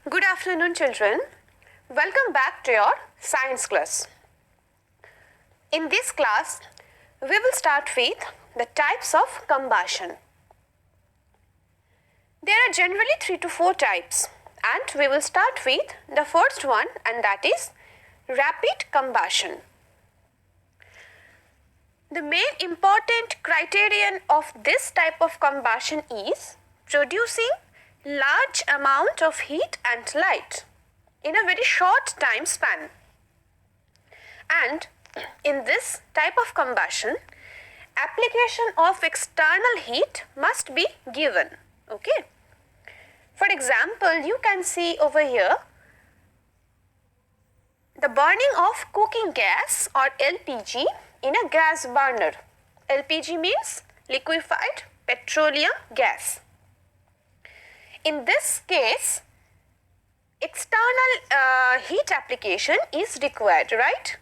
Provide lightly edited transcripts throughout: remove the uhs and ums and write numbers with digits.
Good afternoon, children. Welcome back to your science class. In this class, we will start with the types of combustion. There are generally 3 to 4 types, and we will start with the first one, and that is rapid combustion. The main important criterion of this type of combustion is producing large amount of heat and light in a very short time span. And in this type of combustion, application of external heat must be given. Okay. For example, you can see over here the burning of cooking gas or LPG in a gas burner. LPG means liquefied petroleum gas. In this case, external heat application is required, right?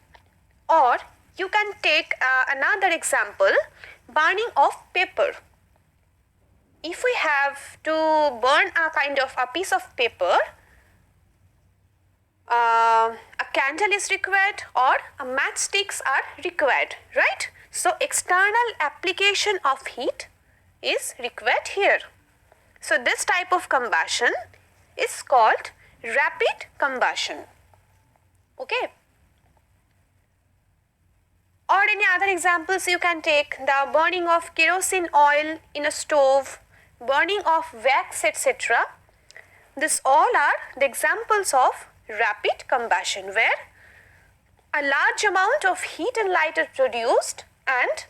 Or you can take another example, burning of paper. If we have to burn a kind of a piece of paper, a candle is required or a matchsticks are required, right? So external application of heat is required here. So this type of combustion is called rapid combustion. Okay. Or any other examples you can take, the burning of kerosene oil in a stove, burning of wax, etc. This all are the examples of rapid combustion where a large amount of heat and light are produced and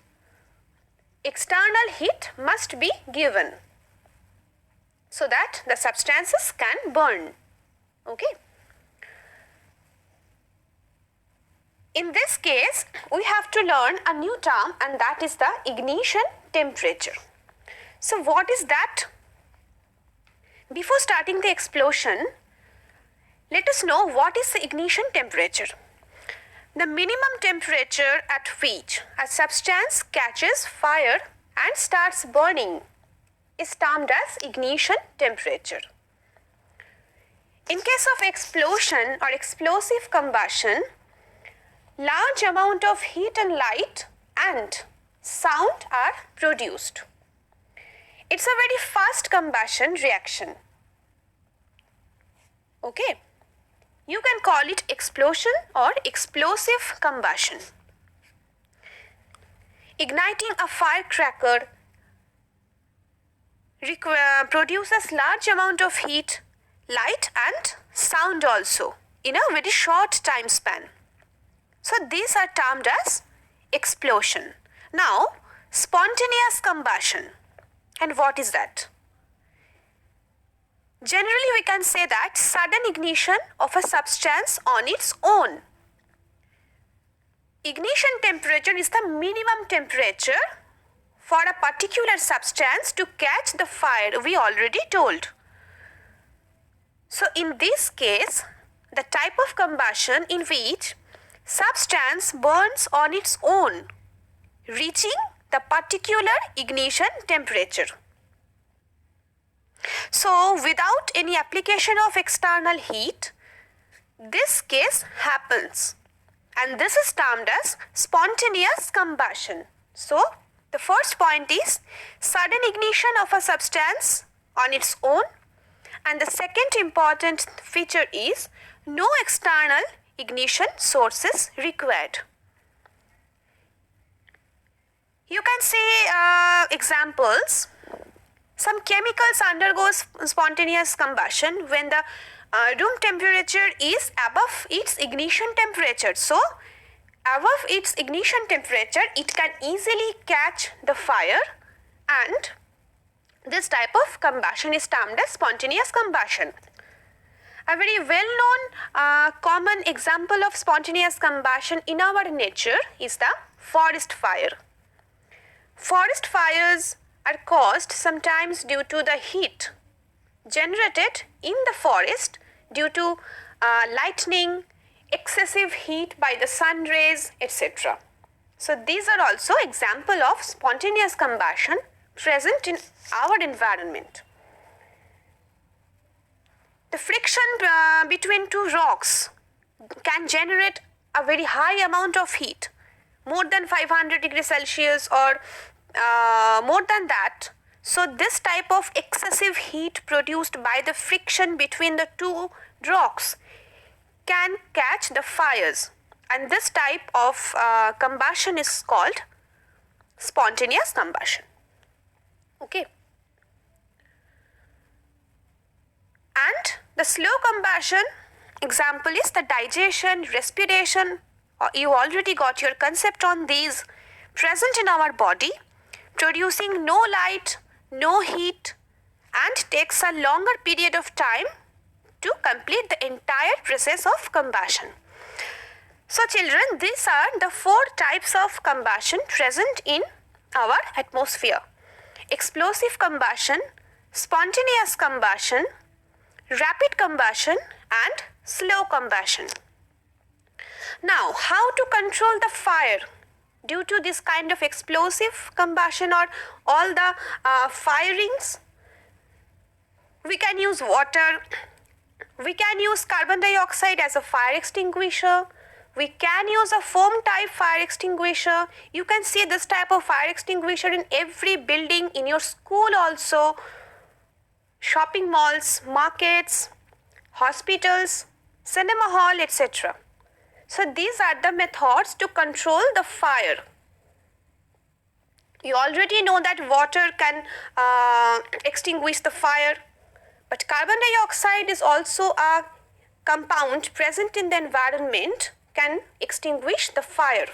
external heat must be given so that the substances can burn. Okay. In this case, we have to learn a new term, and that is the ignition temperature. So what is that? Before starting the explosion, let us know what is the ignition temperature. The minimum temperature at which a substance catches fire and starts burning is termed as ignition temperature. In case of explosion or explosive combustion, large amount of heat and light and sound are produced. It's a very fast combustion reaction. Okay. You can call it explosion or explosive combustion. Igniting a firecracker produces large amount of heat, light and sound also in a very short time span. So these are termed as explosion. Now, spontaneous combustion. And what is that? Generally, we can say that sudden ignition of a substance on its own. Ignition temperature is the minimum temperature for a particular substance to catch the fire, we already told. So in this case, the type of combustion in which substance burns on its own, reaching the particular ignition temperature. So without any application of external heat, this case happens, and this is termed as spontaneous combustion. So the first point is sudden ignition of a substance on its own, and the second important feature is no external ignition sources required. You can see examples. Some chemicals undergo spontaneous combustion when the room temperature is above its ignition temperature. So, above its ignition temperature, it can easily catch the fire, and this type of combustion is termed as spontaneous combustion. A very well-known common example of spontaneous combustion in our nature is the forest fire. Forest fires are caused sometimes due to the heat generated in the forest due to lightning, excessive heat by the sun rays, etc. So these are also example of spontaneous combustion present in our environment. The friction friction between two rocks can generate a very high amount of heat, more than 500 degrees Celsius or more than that. So this type of excessive heat produced by the friction between the two rocks can catch the fires, and this type of combustion is called spontaneous combustion. Okay. And the slow combustion example is the digestion, respiration. You already got your concept on these, present in our body, producing no light, no heat, and takes a longer period of time to complete the entire process of combustion. So children, these are the 4 types of combustion present in our atmosphere: explosive combustion, spontaneous combustion, rapid combustion, and slow combustion. Now, how to control the fire due to this kind of explosive combustion or all the firings? We can use water, we can use carbon dioxide as a fire extinguisher, we can use a foam type fire extinguisher. You can see this type of fire extinguisher in every building, in your school also, shopping malls, markets, hospitals, cinema hall, etc. So these are the methods to control the fire. You already know that water can extinguish the fire, but carbon dioxide is also a compound present in the environment, can extinguish the fire.